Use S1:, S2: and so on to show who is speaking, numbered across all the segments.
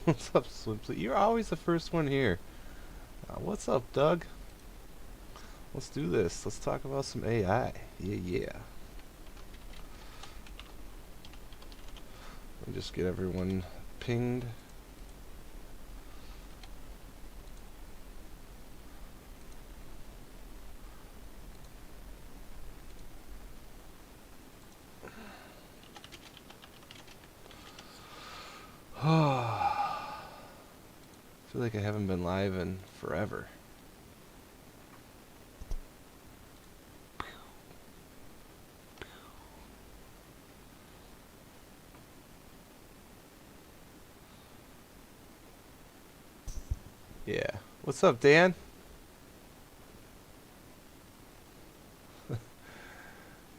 S1: What's up, Swimsuit? You're always the first one here. What's up, Doug? Let's do this. Let's talk about some AI. Yeah, yeah. Let me just get everyone pinged. I feel like I haven't been live in forever. Yeah. What's up, Dan?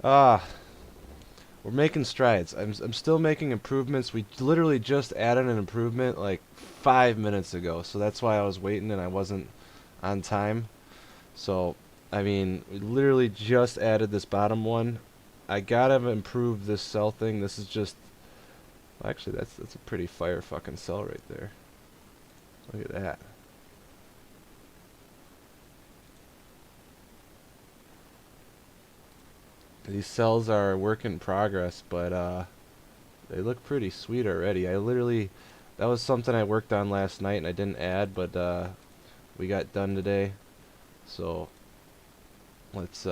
S1: Ah, we're making strides. I'm still making improvements. We literally just added an improvement like 5 minutes ago, so that's why I was waiting and I wasn't on time. So, I mean, we literally just added this bottom one. I gotta improve this cell thing. This is just, well, actually, that's a pretty fire fucking cell right there. Look at that. These cells are a work in progress, but they look pretty sweet already. I literally, that was something I worked on last night and I didn't add, but we got done today. So let's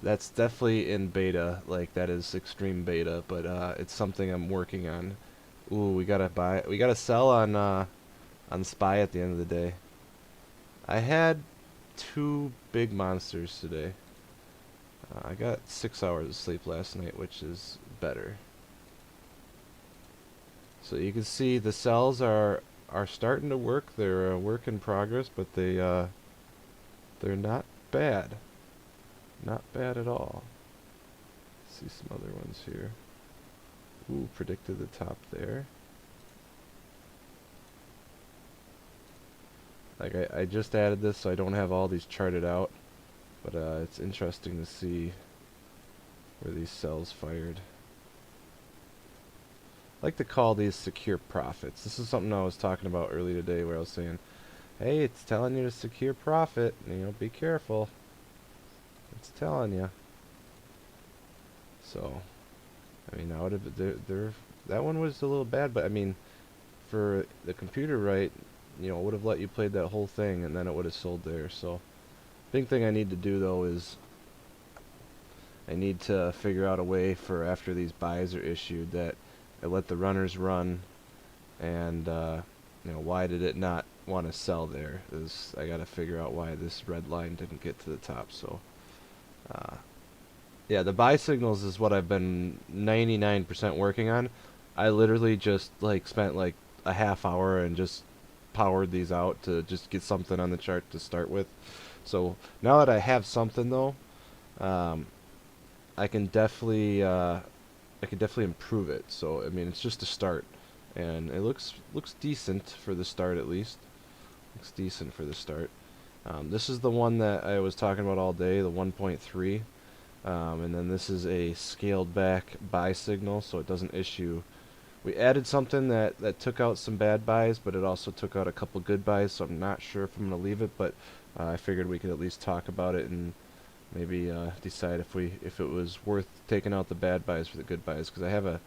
S1: that's definitely in beta, like that is extreme beta, but it's something I'm working on. Ooh, we gotta sell on Spy at the end of the day. I had two big monsters today. I got 6 hours of sleep last night, which is better. So you can see the cells are starting to work. They're a work in progress, but they're not bad. Not bad at all. See some other ones here. Ooh, predicted the top there. Like I just added this, so I don't have all these charted out, but it's interesting to see where these cells fired. I like to call these secure profits. This is something I was talking about earlier today, where I was saying, hey, it's telling you to secure profit. You know, be careful. It's telling you. So, I mean, I would have that one was a little bad, but I mean, for the computer, right? You know, it would have let you play that whole thing, and then it would have sold there. So, big thing I need to do though is I need to figure out a way for after these buys are issued that I let the runners run, and you know, why did it not want to sell there? I got to figure out why this red line didn't get to the top. So. Uh, Yeah, the buy signals is what I've been 99% working on. I literally just like spent like a half hour and just powered these out to just get something on the chart to start with. So now that I have something though, um, I can definitely improve it. So I mean, it's just a start, and it looks decent for the start at least. Looks decent for the start. This is the one that I was talking about all day, the 1.3. And then this is a scaled back buy signal, so it doesn't issue. We added something that took out some bad buys, but it also took out a couple good buys, so I'm not sure if I'm going to leave it, but I figured we could at least talk about it and maybe decide if it was worth taking out the bad buys for the good buys, because I have a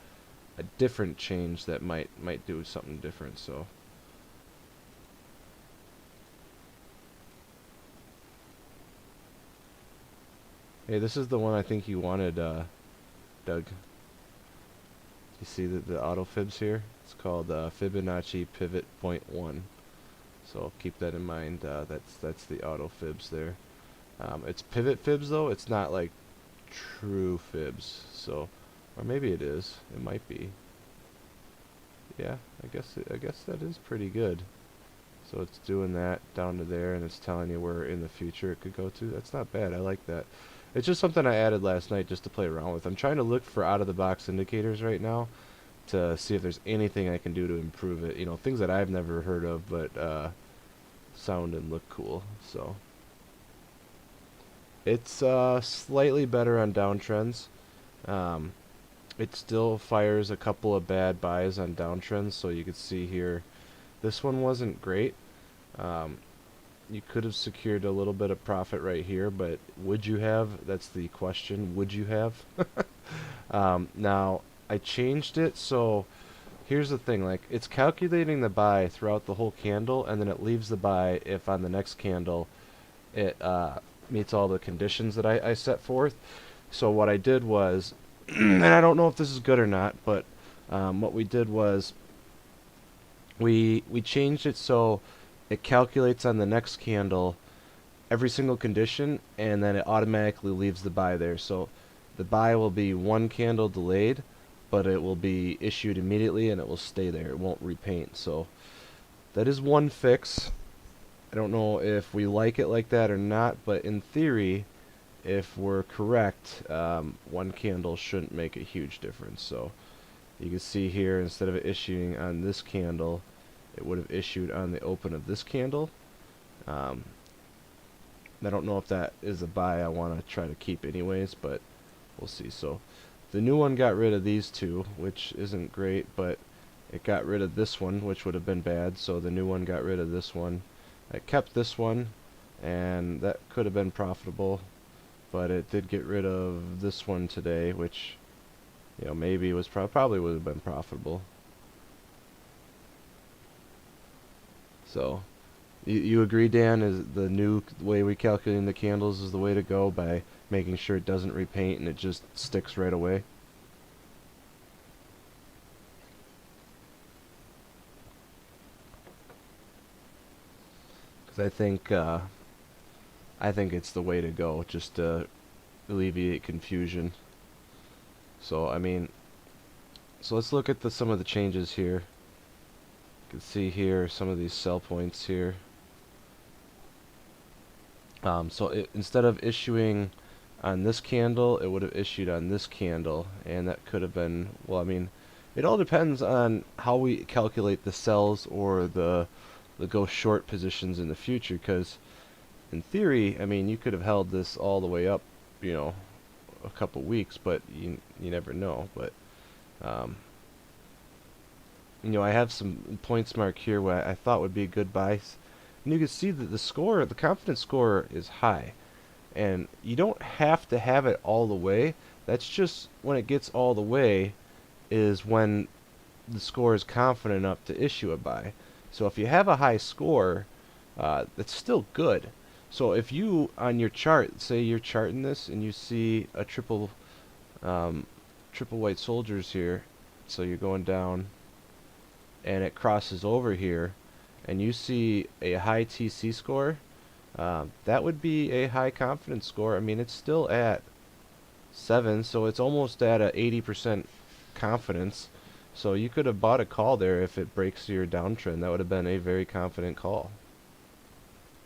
S1: different change that might do something different, so. Hey, this is the one I think you wanted, Doug. You see the auto fibs here? It's called Fibonacci Pivot Point 1. So keep that in mind. That's the auto fibs there. It's pivot fibs though. It's not like true fibs. So, or maybe it is. It might be. Yeah, I guess that is pretty good. So it's doing that down to there, and it's telling you where in the future it could go to. That's not bad. I like that. It's just something I added last night just to play around with. I'm trying to look for out-of-the-box indicators right now to see if there's anything I can do to improve it. You know, things that I've never heard of, but sound and look cool. So, It's slightly better on downtrends. Um, it still fires a couple of bad buys on downtrends, so you can see here, this one wasn't great. Um, you could have secured a little bit of profit right here, but would you have? That's the question. Would you have? Now, I changed it, so here's the thing. Like, it's calculating the buy throughout the whole candle, and then it leaves the buy if on the next candle it meets all the conditions that I set forth. So what I did was, and I don't know if this is good or not, but what we did was we changed it so it calculates on the next candle every single condition, and then it automatically leaves the buy there. So the buy will be one candle delayed, but it will be issued immediately and it will stay there. It won't repaint. So that is one fix. I don't know if we like it like that or not, but in theory, if we're correct, one candle shouldn't make a huge difference. So you can see here, instead of it issuing on this candle, it would have issued on the open of this candle. I don't know if that is a buy I want to try to keep anyways, but we'll see. So the new one got rid of these two, which isn't great, but it got rid of this one, which would have been bad. So the new one got rid of this one. I kept this one, and that could have been profitable, but it did get rid of this one today, which, you know, maybe was probably would have been profitable. So you agree, Dan, is the new way we calculate the candles is the way to go, by making sure it doesn't repaint and it just sticks right away? Because I think it's the way to go, just to alleviate confusion. So I mean, so let's look at some of the changes here. You can see here some of these sell points here. Instead of issuing on this candle, it would have issued on this candle, and that could have been, well, I mean, it all depends on how we calculate the sells or the go short positions in the future, because in theory, I mean, you could have held this all the way up, you know, a couple weeks, but you never know. But um, you know, I have some points marked here where I thought would be a good buy, and you can see that the score, the confidence score, is high, and you don't have to have it all the way. That's just when it gets all the way is when the score is confident enough to issue a buy. So if you have a high score, that's still good. So if you, on your chart, say you're charting this and you see a triple white soldiers here, so you're going down and it crosses over here, and you see a high TC score, that would be a high confidence score. I mean, it's still at 7, so it's almost at a 80% confidence. So you could have bought a call there if it breaks your downtrend. That would have been a very confident call.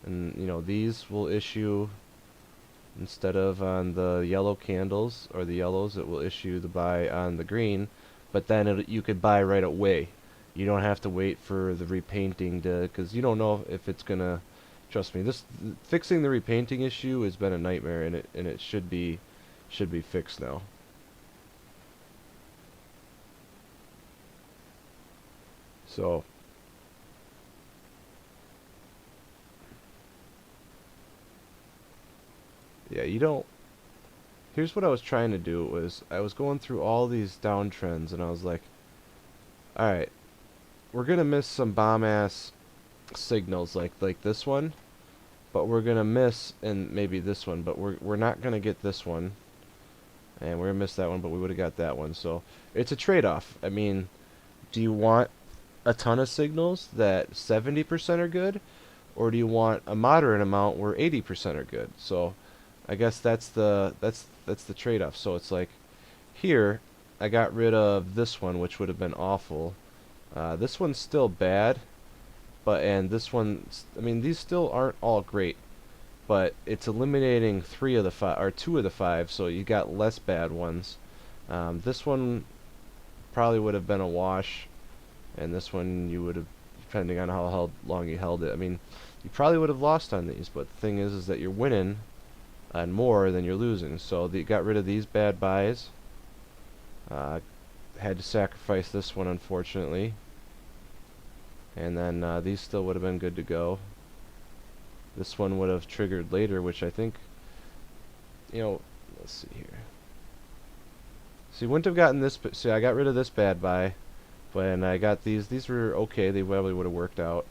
S1: And you know, these will issue, instead of on the yellow candles or the yellows, it will issue the buy on the green, but then you could buy right away. You don't have to wait for the repainting to, because you don't know if it's gonna. Trust me, this fixing the repainting issue has been a nightmare, and it should be fixed now. So yeah, you don't. Here's what I was trying to do, was I was going through all these downtrends, and I was like, all right, we're gonna miss some bomb ass signals like this one, but we're gonna miss, and maybe this one, but we're not gonna get this one, and we're gonna miss that one, but we would have got that one. So it's a trade-off. I mean, do you want a ton of signals that 70% are good, or do you want a moderate amount where 80% are good? So I guess that's the trade-off. So it's like here I got rid of this one, which would have been awful. This one's still bad, and this one, I mean, these still aren't all great, but it's eliminating 3 of the 5 or 2 of the 5, so you got less bad ones. This one probably would have been a wash, and this one you would have, depending on how long you held it. I mean, you probably would have lost on these, but the thing is that you're winning and more, then you're losing. So they got rid of these bad buys. Had to sacrifice this one, unfortunately. And then these still would have been good to go. This one would have triggered later, which I think, let's see here. So you wouldn't have gotten this, see, I got rid of this bad buy. When I got these were okay, they probably would have worked out.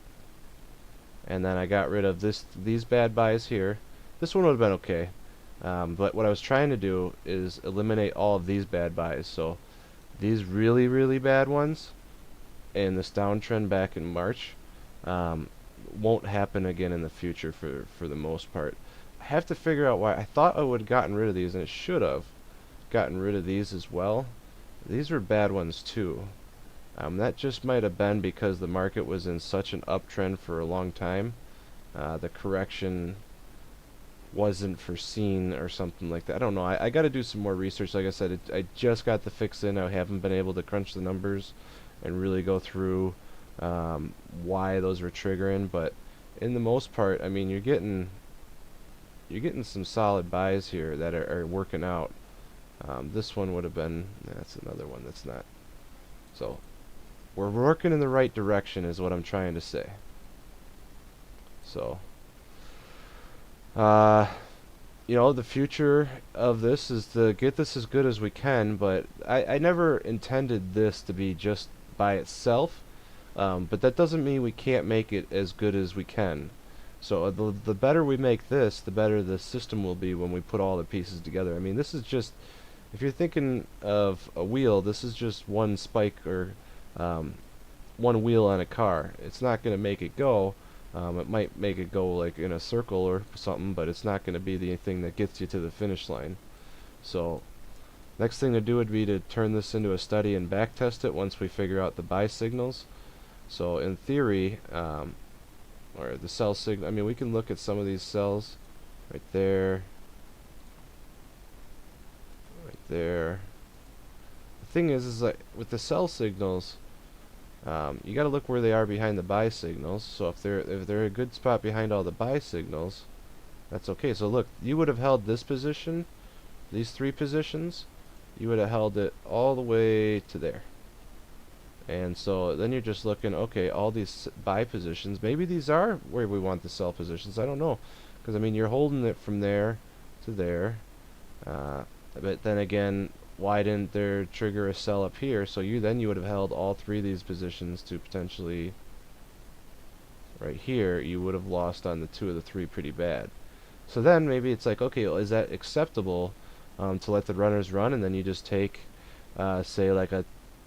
S1: And then I got rid of these bad buys here. This one would have been okay. But what I was trying to do is eliminate all of these bad buys. So these really, really bad ones and this downtrend back in March won't happen again in the future for the most part. I have to figure out why. I thought I would have gotten rid of these, and it should have gotten rid of these as well. These were bad ones too. That just might have been because the market was in such an uptrend for a long time. The correction wasn't foreseen or something like that. I don't know. I got to do some more research. Like I said, I just got the fix in. I haven't been able to crunch the numbers and really go through why those were triggering. But in the most part, I mean, you're getting some solid buys here that are working out. This one would have been, that's another one that's not. So we're working in the right direction is what I'm trying to say. So the future of this is to get this as good as we can, but I never intended this to be just by itself, but that doesn't mean we can't make it as good as we can. So the better we make this, the better the system will be when we put all the pieces together. I mean, this is just, if you're thinking of a wheel, this is just one spike or one wheel on a car. It's not going to make it go. It might make it go like in a circle or something, but it's not going to be the thing that gets you to the finish line. So next thing to do would be to turn this into a study and back test it once we figure out the buy signals. So in theory, or the sell signal, I mean, we can look at some of these cells right there, right there. The thing is like with the sell signals, you got to look where they are behind the buy signals. So if they're a good spot behind all the buy signals, that's okay. So look, you would have held this position, these three positions, you would have held it all the way to there. And so then you're just looking, okay, all these buy positions, maybe these are where we want the sell positions. I don't know, because I mean you're holding it from there to there, but then again, why didn't there trigger a sell up here? So you would have held all three of these positions to potentially right here. You would have lost on the two of the three pretty bad. So then maybe it's like, okay, well, is that acceptable to let the runners run, and then you just take say like a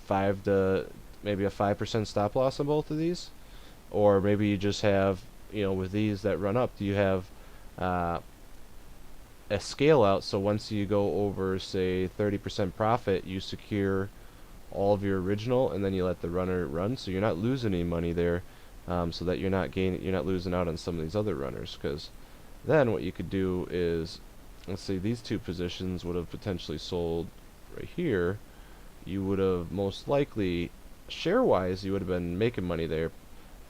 S1: 5% stop loss on both of these? Or maybe you just have, with these that run up, do you have a scale out, so once you go over say 30% profit, you secure all of your original, and then you let the runner run, so you're not losing any money there, so that you're not losing out on some of these other runners. Because then what you could do is, let's say these two positions would have potentially sold right here. You would have most likely, share wise, you would have been making money there.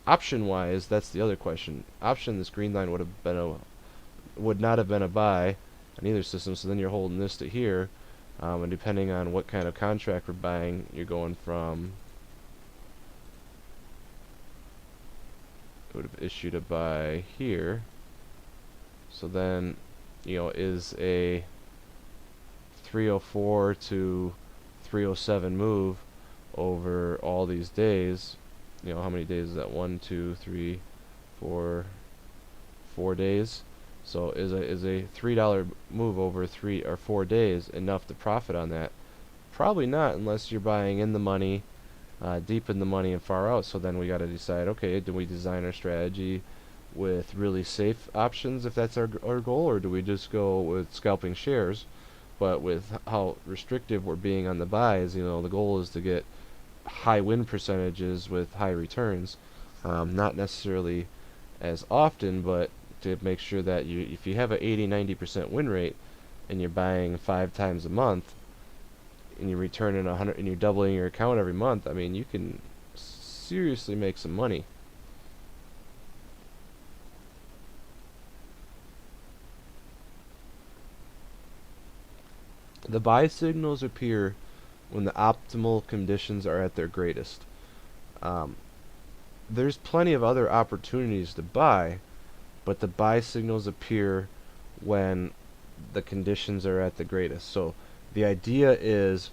S1: Option wise, that's the other question. Option, this green line would not have been a buy on either system, so then you're holding this to here, and depending on what kind of contract we're buying, you're going from, it would have issued a buy here, so then is a 304 to 307 move over all these days. How many days is that? 1, 2, 3, 4 days. So is a $3 move over 3 or 4 days enough to profit on that? Probably not, unless you're buying in the money, deep in the money and far out. So then we got to decide, okay, do we design our strategy with really safe options if that's our goal, or do we just go with scalping shares? But with how restrictive we're being on the buys, the goal is to get high win percentages with high returns, not necessarily as often, but to make sure that if you have an 80-90% win rate and you're buying 5 times a month and you're returning 100 and you're doubling your account every month, I mean, you can seriously make some money. The buy signals appear when the optimal conditions are at their greatest. Um, there's plenty of other opportunities to buy, but the buy signals appear when the conditions are at the greatest. So the idea is,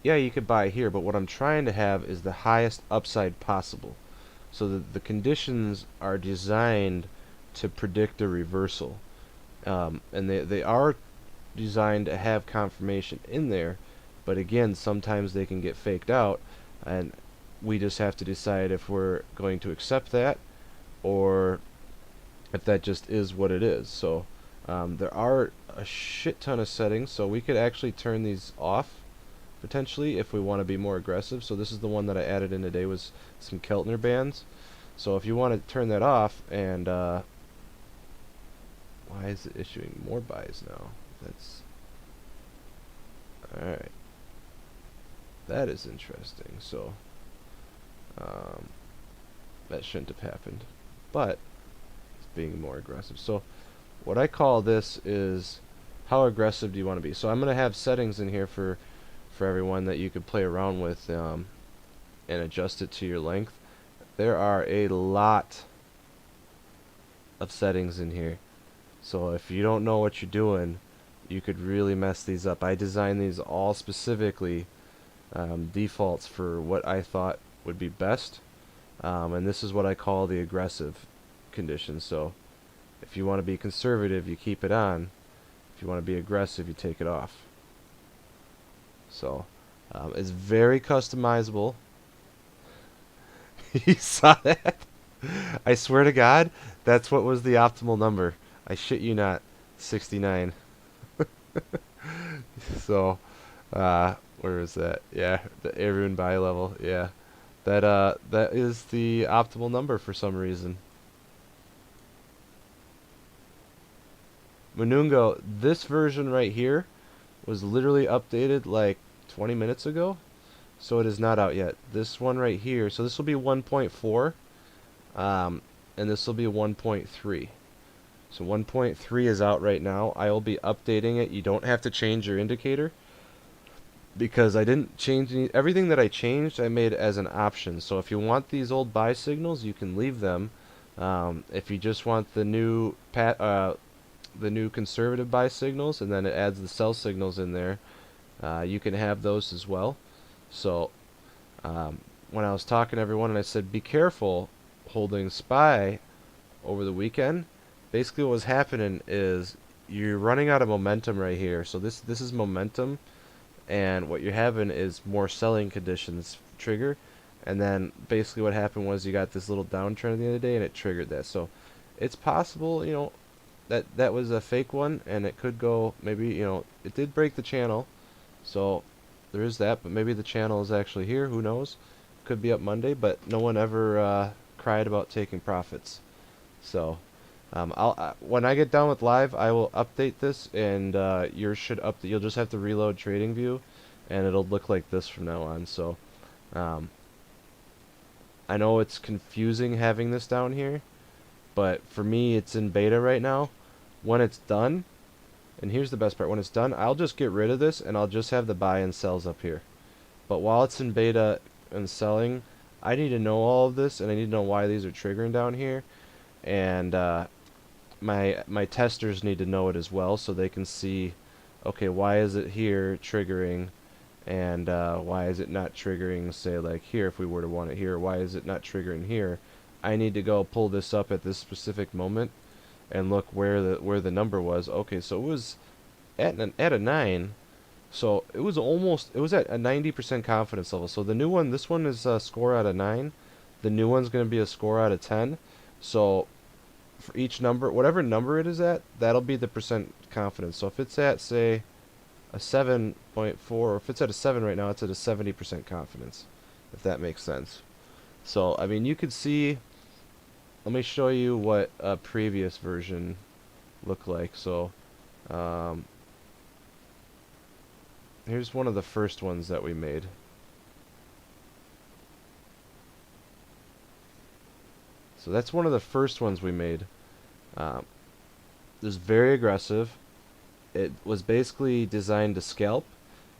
S1: yeah, you could buy here, but what I'm trying to have is the highest upside possible. So the conditions are designed to predict a reversal. And they are designed to have confirmation in there, but again, sometimes they can get faked out, and we just have to decide if we're going to accept that or if that just is what it is. So there are a shit ton of settings, so we could actually turn these off potentially if we want to be more aggressive. So this is the one that I added in today, was some Keltner bands. So if you want to turn that off, and why is it issuing more buys now? That's alright. That is interesting. So that shouldn't have happened, but it's being more aggressive. So what I call this is, how aggressive do you want to be? So I'm going to have settings in here for everyone that you could play around with and adjust it to your length. There are a lot of settings in here, so if you don't know what you're doing, you could really mess these up. I designed these all specifically defaults for what I thought would be best, and this is what I call the aggressive condition. So if you want to be conservative, you keep it on. If you want to be aggressive, you take it off. So it's very customizable. You saw that? I swear to God, that's what was the optimal number. I shit you not. 69. So, where is that? Yeah, the herein buy level. Yeah, that is the optimal number for some reason. Munungo, this version right here was literally updated like 20 minutes ago, so it is not out yet. This one right here, so this will be 1.4, and this will be 1.3. So 1.3 is out right now. I will be updating it. You don't have to change your indicator, because I didn't change everything that I changed. I made as an option. So if you want these old buy signals, you can leave them. If you just want the new conservative buy signals, and then it adds the sell signals in there, you can have those as well. So when I was talking to everyone and I said be careful holding SPY over the weekend, basically what was happening is you're running out of momentum right here. So this is momentum, and what you're having is more selling conditions trigger, and then basically what happened was you got this little downtrend the other day and it triggered that. So it's possible, that was a fake one, and it could go, maybe, it did break the channel, so there is that, but maybe the channel is actually here, who knows. Could be up Monday, but no one ever cried about taking profits. So when I get done with live, I will update this, and yours should update. You'll just have to reload TradingView, and it'll look like this from now on. So I know it's confusing having this down here, but for me, it's in beta right now. When it's done, and here's the best part, when it's done, I'll just get rid of this, and I'll just have the buy and sells up here. But while it's in beta and selling, I need to know all of this, and I need to know why these are triggering down here, and my testers need to know it as well, so they can see, okay, why is it here triggering, and why is it not triggering, say, like here, if we were to want it here, why is it not triggering here? I need to go pull this up at this specific moment and look where the number was. Okay, so it was at a 9, so it was at a 90% confidence level. So the new one, this one is a score out of 9. The new one's going to be a score out of 10. So for each number, whatever number it is at, that'll be the percent confidence. So if it's at, say, a 7.4, or if it's at a 7 right now, it's at a 70% confidence, if that makes sense. So, I mean, you could see, let me show you what a previous version looked like. So, here's one of the first ones that we made. So that's one of the first ones we made. This is very aggressive. it was basically designed to scalp,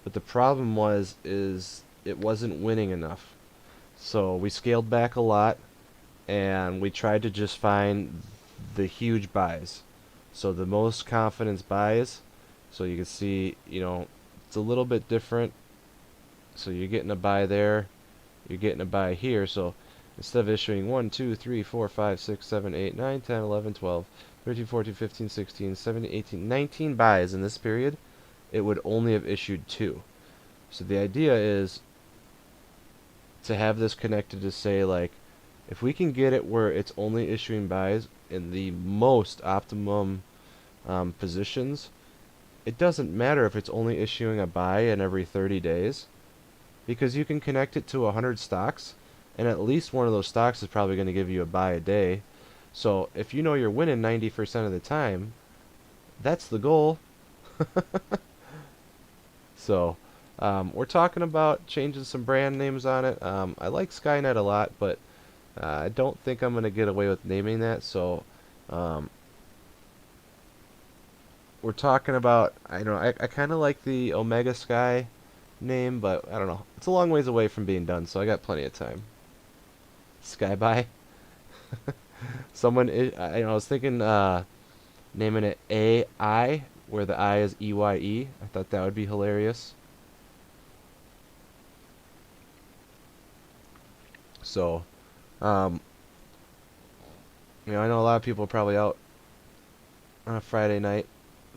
S1: but the problem is it wasn't winning enough. So we scaled back a lot, and we tried to just find the huge buys. So the most confidence buys. So you can see, it's a little bit different. So you're getting a buy there, you're getting a buy here. So instead of issuing 1, 2, 3, 4, 5, 6, 7, 8, 9, 10, 11, 12, 13, 14, 15, 16, 17, 18, 19 buys in this period, it would only have issued 2. So the idea is to have this connected to say, like, if we can get it where it's only issuing buys in the most optimum positions, it doesn't matter if it's only issuing a buy in every 30 days, because you can connect it to 100 stocks, and at least one of those stocks is probably going to give you a buy a day. So if you know you're winning 90% of the time, that's the goal. So we're talking about changing some brand names on it. I like Skynet a lot, but I don't think I'm going to get away with naming that. So we're talking about, I don't know, I kind of like the Omega Sky name, but I don't know. It's a long ways away from being done, so I got plenty of time. Skybuy. I was thinking naming it AI, where the I is EYE. I thought that would be hilarious. So, um, I know a lot of people are probably out on a Friday night.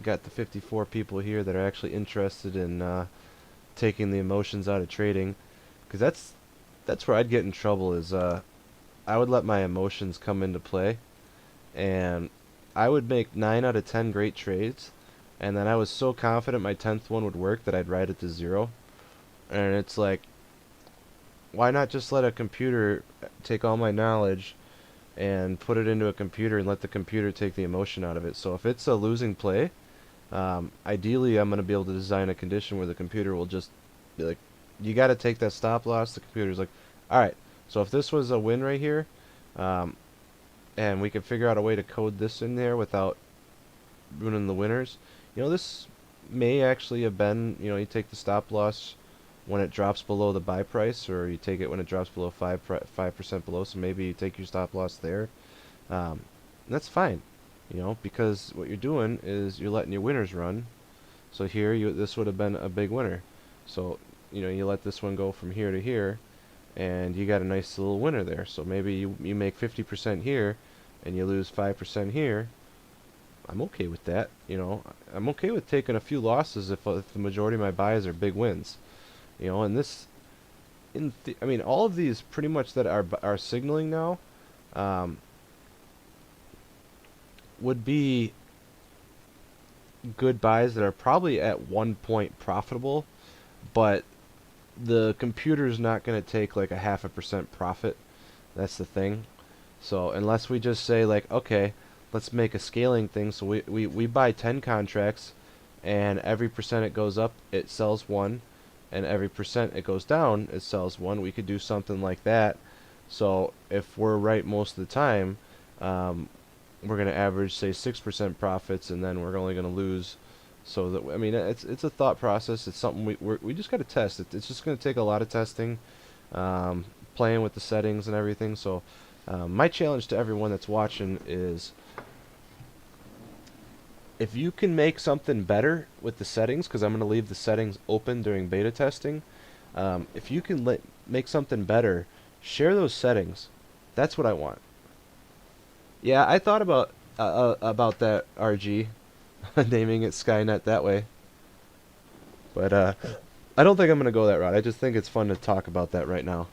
S1: Got the 54 people here that are actually interested in taking the emotions out of trading, because that's where I'd get in trouble. Is I would let my emotions come into play, and I would make 9 out of 10 great trades, and then I was so confident my 10th one would work that I'd write it to 0. And it's like, why not just let a computer take all my knowledge and put it into a computer and let the computer take the emotion out of it? So if it's a losing play, ideally I'm going to be able to design a condition where the computer will just be like, you got to take that stop loss. The computer's like, alright, so if this was a win right here, and we could figure out a way to code this in there without ruining the winners, this may actually have been, you take the stop loss when it drops below the buy price, or you take it when it drops below 5% below, so maybe you take your stop loss there. And that's fine, because what you're doing is you're letting your winners run. So here, this would have been a big winner. So, you let this one go from here to here, and you got a nice little winner there. So maybe you make 50% here, and you lose 5% here. I'm okay with that. I'm okay with taking a few losses if the majority of my buys are big wins. And this, all of these pretty much that are signaling now, would be good buys that are probably at one point profitable, but the computer's not going to take like a 0.5% profit. That's the thing. So unless we just say, like, okay, let's make a scaling thing, so we buy 10 contracts, and every percent it goes up, it sells 1, and every percent it goes down, it sells 1. We could do something like that. So if we're right most of the time, we're going to average, say, 6% profits, and then we're only going to lose. So that, it's a thought process. It's something we just got to test. It's just going to take a lot of testing, playing with the settings and everything. So my challenge to everyone that's watching is, if you can make something better with the settings, because I'm going to leave the settings open during beta testing, if you can make something better, share those settings. That's what I want. Yeah, I thought about that, RG, naming it Skynet that way. But I don't think I'm going to go that route. I just think it's fun to talk about that right now.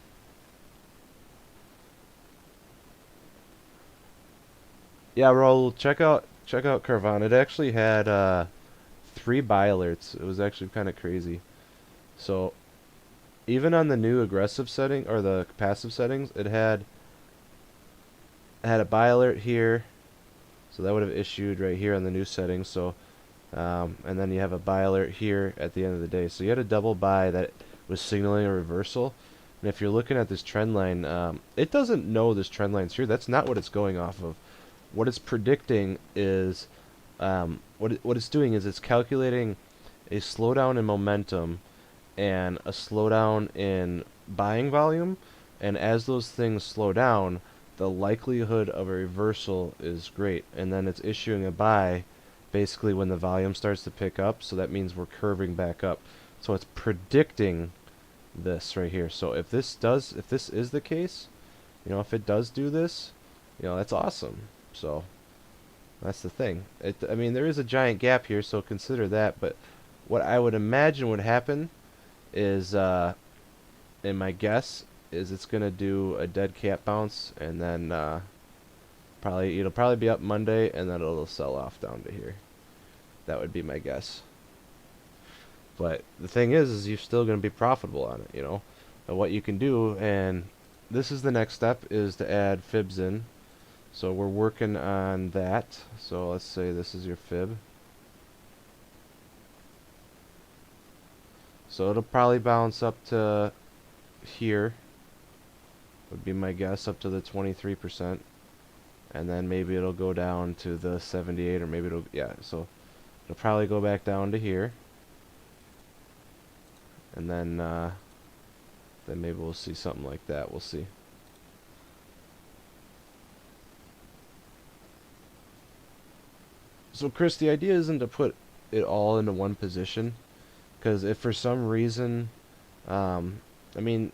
S1: Yeah, Raul, check out Carvana. It actually had 3 buy alerts. It was actually kind of crazy. So even on the new aggressive setting, or the passive settings, it had a buy alert here. So that would have issued right here on the new settings. So and then you have a buy alert here at the end of the day. So you had a double buy that was signaling a reversal. And if you're looking at this trend line, it doesn't know this trend line's here. That's not what it's going off of. What it's predicting is what it's doing is it's calculating a slowdown in momentum and a slowdown in buying volume, and as those things slow down, the likelihood of a reversal is great. And then it's issuing a buy basically when the volume starts to pick up, so that means we're curving back up. So it's predicting this right here. So if this is the case, if it does do this, that's awesome. So that's the thing. I mean, there is a giant gap here, so consider that. But what I would imagine would happen is, and my guess is, it's gonna do a dead cat bounce, and then it'll probably be up Monday, and then it'll sell off down to here. That would be my guess. But the thing is you're still gonna be profitable on it, And what you can do, and this is the next step, is to add fibs in. So we're working on that. So let's say this is your fib. So it'll probably bounce up to here, would be my guess, up to the 23%. And then maybe it'll go down to the 78, or maybe so it'll probably go back down to here. And then maybe we'll see something like that. We'll see. So Chris, the idea isn't to put it all into one position, because if for some reason, I mean,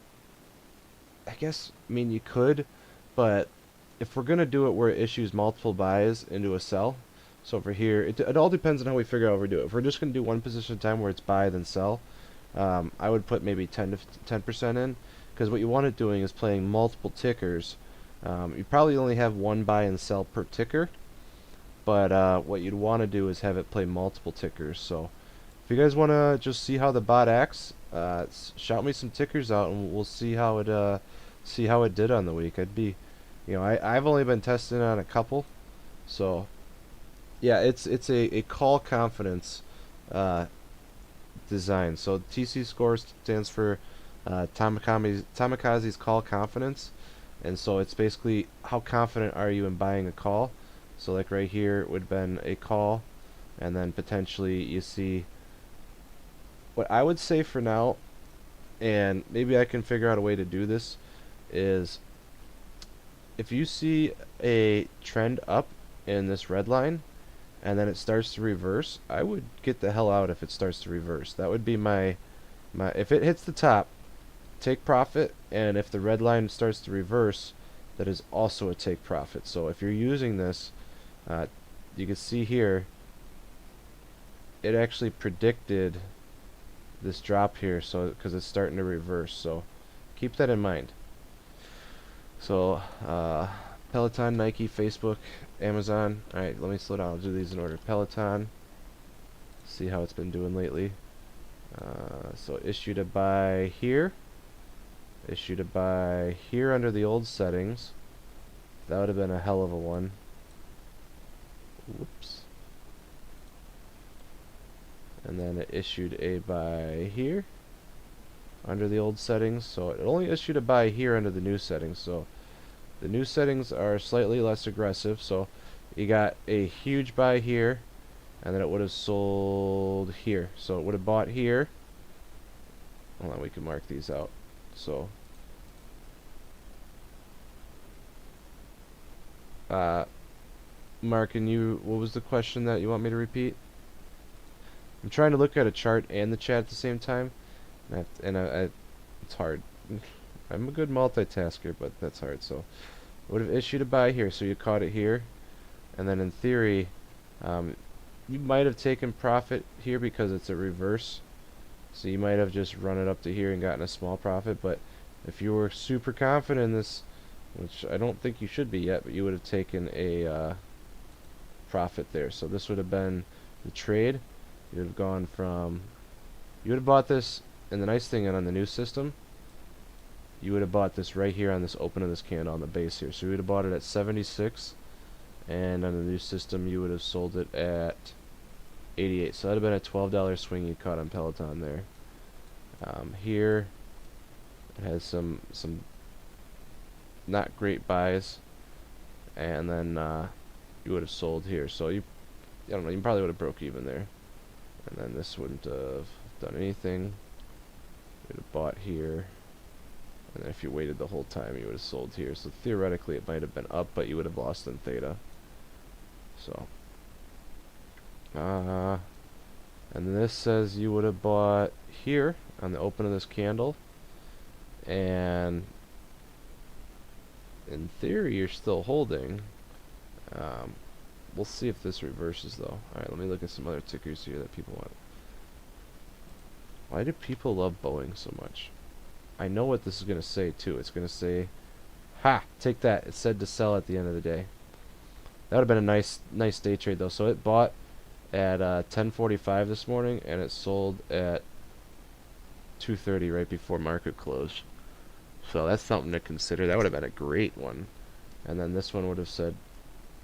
S1: you could, but if we're gonna do it where it issues multiple buys into a sell, so over here, it all depends on how we figure out how we do it. If we're just gonna do one position at a time where it's buy then sell, I would put maybe 10% in, because what you want it doing is playing multiple tickers. You probably only have one buy and sell per ticker, but what you'd want to do is have it play multiple tickers. So if you guys want to just see how the bot acts, shout me some tickers out, and we'll see how it did on the week. I've only been testing on a couple, so yeah, it's a call confidence design. So TC score stands for Tamikaze's call confidence, and so it's basically how confident are you in buying a call. So like right here, it would have been a call, and then potentially you see what I would say for now, and maybe I can figure out a way to do this, is if you see a trend up in this red line and then it starts to reverse, I would get the hell out if it starts to reverse. That would be my if it hits the top, take profit, and if the red line starts to reverse, that is also a take profit. So if you're using this, you can see here, it actually predicted this drop here, so because it's starting to reverse. So keep that in mind. So Peloton, Nike, Facebook, Amazon. All right, let me slow down. I'll do these in order. Peloton. See how it's been doing lately. So issued a buy here. Issued a buy here under the old settings. That would have been a hell of a one. Whoops. And then it issued a buy here under the old settings. So it only issued a buy here under the new settings. So the new settings are slightly less aggressive. So you got a huge buy here, and then it would have sold here. So it would have bought here. Hold on, we can mark these out. So Mark, and what was the question that you want me to repeat? I'm trying to look at a chart and the chat at the same time, and it's hard. I'm a good multitasker, but that's hard. So I would have issued a buy here, so you caught it here, and then in theory, you might have taken profit here because it's a reverse. So you might have just run it up to here and gotten a small profit, but if you were super confident in this, which I don't think you should be yet, but you would have taken a profit there. So this would have been the trade. You would have gone from, you would have bought this, and the nice thing on the new system, you would have bought this right here on this open of this candle on the base here. So you would have bought it at 76, and on the new system you would have sold it at 88. So that would have been a $12 swing you caught on Peloton there. Here it has some not great buys, and then you would have sold here. So don't know, you probably would have broke even there. And then this wouldn't have done anything. You'd have bought here. And then if you waited the whole time, you would have sold here. So theoretically, it might have been up, but you would have lost in theta. So, and this says you would have bought here on the open of this candle. And in theory, you're still holding. We'll see if this reverses, though. Alright, let me look at some other tickers here that people want. Why do people love Boeing so much? I know what this is going to say, too. It's going to say, ha! Take that. It said to sell at the end of the day. That would have been a nice day trade, though. So it bought at 10:45 this morning, and it sold at 2:30 right before market close. So that's something to consider. That would have been a great one. And then this one would have said,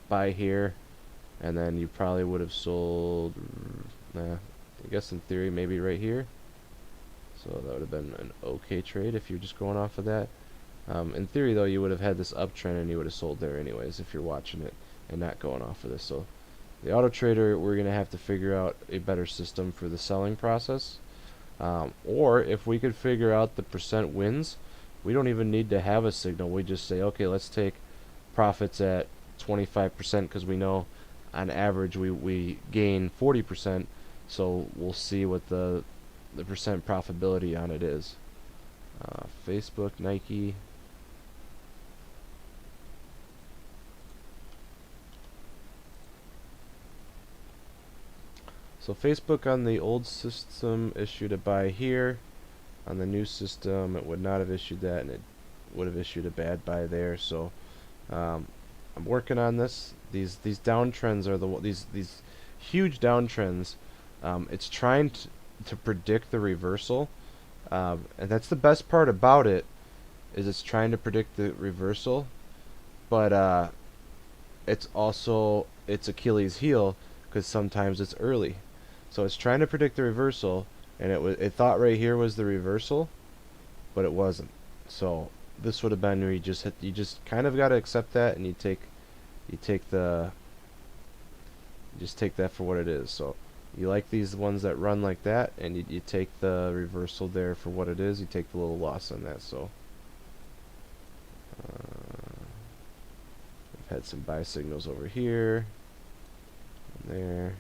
S1: buy here. And then you probably would have sold, I guess in theory, maybe right here. So that would have been an okay trade if you're just going off of that. In theory, though, you would have had this uptrend and you would have sold there anyways if you're watching it and not going off of this. So the auto trader, we're going to have to figure out a better system for the selling process. Or if we could figure out the percent wins, we don't even need to have a signal. We just say, okay, let's take profits at 25% because we know on average we gain 40%, so we'll see what the percent profitability on it is. Facebook, Nike. So Facebook on the old system issued a buy here. On the new system, it would not have issued that, and it would have issued a bad buy there. So I'm working on this. These downtrends are these huge downtrends. It's trying to predict the reversal, and that's the best part about it, is it's trying to predict the reversal, but it's also its Achilles heel because sometimes it's early. So it's trying to predict the reversal, and it thought right here was the reversal, but it wasn't. So this would have been where you just kind of got to accept that, and you take that for what it is. So you like these ones that run like that, and you take the reversal there for what it is. You take the little loss on that. So I've had some buy signals over here, and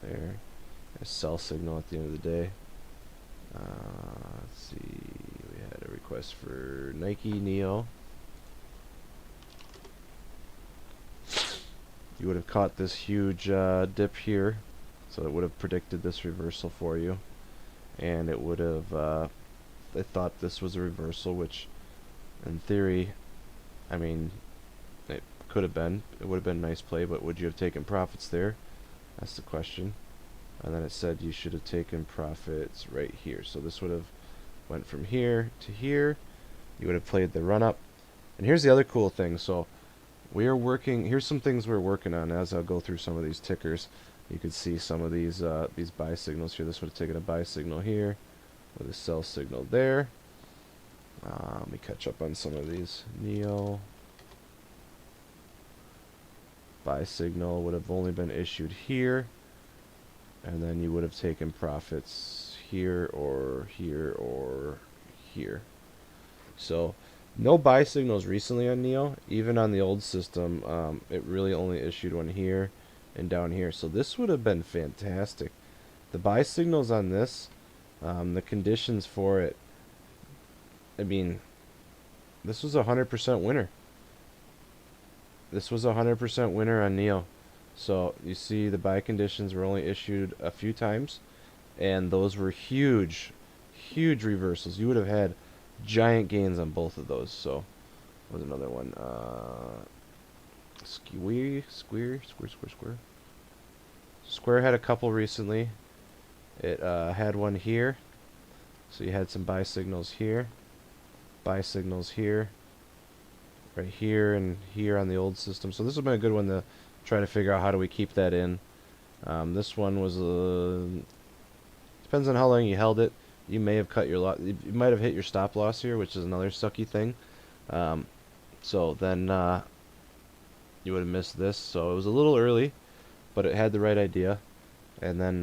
S1: there. A sell signal at the end of the day. Let's see. We had a request for Nike Neo. You would have caught this huge dip here, so it would have predicted this reversal for you, and it would have they thought this was a reversal, which in theory, I mean, it could have been. It would have been a nice play, but would you have taken profits there? That's the question. And then it said you should have taken profits right here. So this would have went from here to here. You would have played the run up. And here's the other cool thing. So we are working, here's some things we're working on as I'll go through some of these tickers. You can see some of these buy signals here. This would have taken a buy signal here with a sell signal there. Let me catch up on some of these. Neo. Buy signal would have only been issued here. And then you would have taken profits here or here or here. So no buy signals recently on Neo. Even on the old system, it really only issued one here and down here. So this would have been fantastic. The buy signals on this, the conditions for it, I mean, this was a 100% winner. This was a 100% winner on Neo. So you see the buy conditions were only issued a few times, and those were huge reversals. You would have had giant gains on both of those. So what was another one? Square had a couple recently. It had one here. So you had some buy signals here, buy signals here, right here and here on the old system. So this would have been a good one to try to figure out how do we keep that in. This one was depends on how long you held it. You may have cut your loss. You might have hit your stop loss here, which is another sucky thing. So then you would have missed this. So it was a little early. but it had the right idea. And then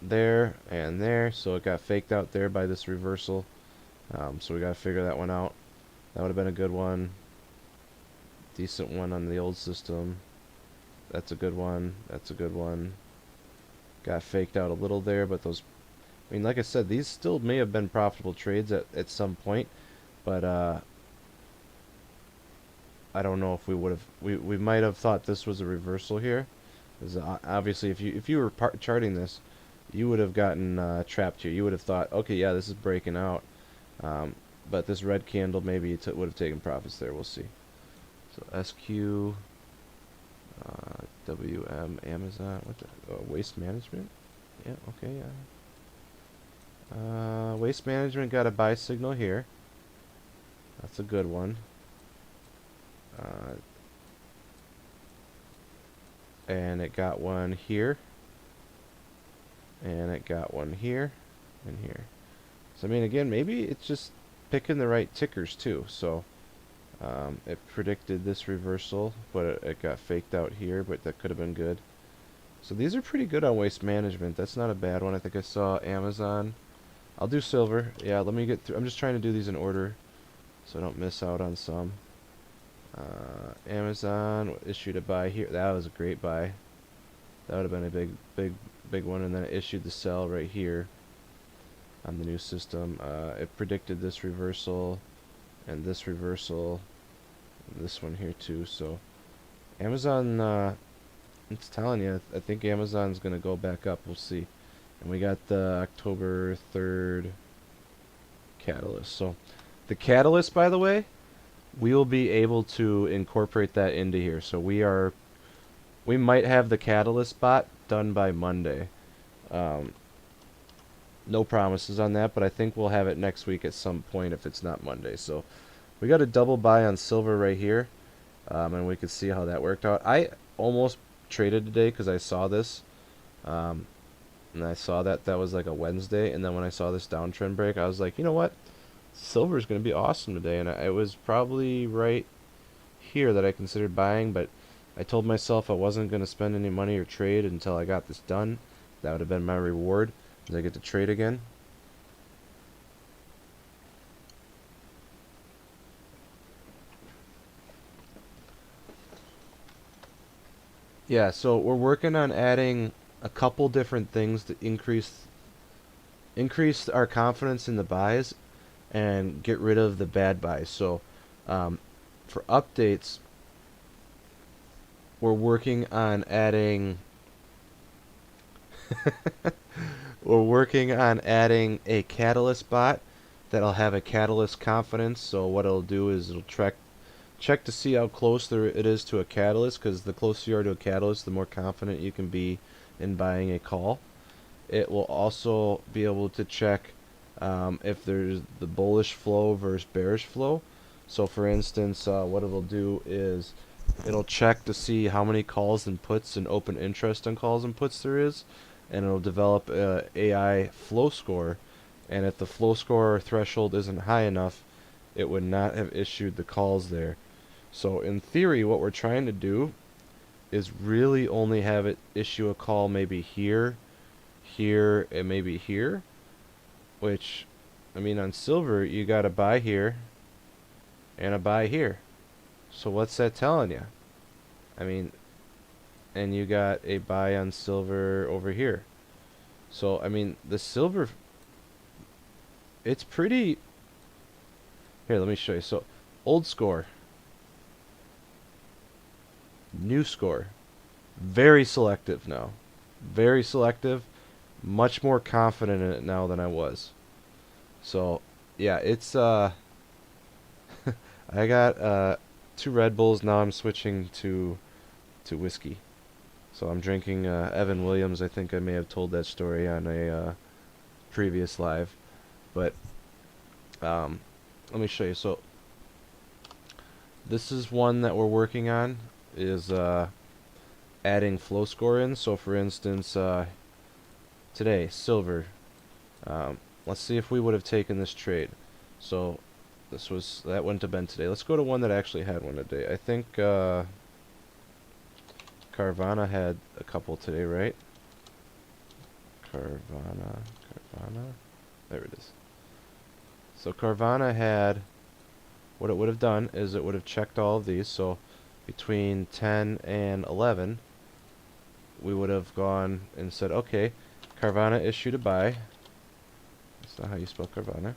S1: there and there, so it got faked out there by this reversal. So we got to figure that one out. That would have been a good one. Decent one on the old system. That's a good one. That's a good one. Got faked out a little there, but those, I mean, like I said, these still may have been profitable trades at some point, but I don't know if we would have, we might have thought this was a reversal here. Because obviously, if you were charting this, you would have gotten trapped here. You would have thought, okay, yeah, this is breaking out. But this red candle maybe would have taken profits there. We'll see. So SQ, WM, Amazon, what the, waste management? Yeah, okay, yeah. Waste management got a buy signal here. That's a good one. And it got one here. And it got one here and here. So, I mean, again, maybe it's just picking the right tickers, too. So, it predicted this reversal, but it got faked out here, but that could have been good. So, these are pretty good on waste management. That's not a bad one. I think I saw Amazon. I'll do silver. Yeah, let me get through. I'm just trying to do these in order so I don't miss out on some. Amazon issued a buy here. That was a great buy. That would have been a big one. And then it issued the sell right here on the new system. It predicted this reversal and this reversal and this one here too. So Amazon, it's telling you, I think Amazon's going to go back up. We'll see. And we got the October 3rd catalyst. So the catalyst, by the way, we will be able to incorporate that into here. So we might have the catalyst bot done by Monday. No promises on that, but I think we'll have it next week at some point if it's not Monday. So we got a double buy on silver right here, and we could see how that worked out. I almost traded today because I saw this, and I saw that was like a Wednesday, and then when I saw this downtrend break, I was like, you know what? Silver is going to be awesome today, and it was probably right here that I considered buying, but I told myself I wasn't going to spend any money or trade until I got this done. That would have been my reward, as I get to trade again. Yeah, so we're working on adding a couple different things to increase our confidence in the buys and get rid of the bad buys. So for updates, we're working on adding a catalyst bot that'll have a catalyst confidence. So what it'll do is it'll check to see how close it is to a catalyst, because the closer you are to a catalyst, the more confident you can be in buying a call. It will also be able to check if there's the bullish flow versus bearish flow. So for instance, what it'll do is it'll check to see how many calls and puts and open interest on calls and puts there is, and it'll develop a AI flow score, and if the flow score threshold isn't high enough, it would not have issued the calls there. So in theory, what we're trying to do is really only have it issue a call maybe here, here, and maybe here, which, I mean, on silver, you got a buy here and a buy here. So what's that telling you? I mean, and you got a buy on silver over here. So, I mean, the silver, it's pretty... Here, let me show you. So, old score. New score. Very selective now. Very selective. Much more confident in it now than I was. So, yeah, it's, I got, 2 Red Bulls. Now I'm switching to whiskey. So I'm drinking Evan Williams. I think I may have told that story on a previous live. But let me show you. So this is one that we're working on, is adding flow score in. So for instance, today, silver. Let's see if we would have taken this trade. So that wouldn't have been today. Let's go to one that actually had one today. I think Carvana had a couple today, right? Carvana. There it is. So Carvana had, what it would have done is it would have checked all of these. So between 10 and 11, we would have gone and said, okay, Carvana issued a buy. That's not how you spell Carvana.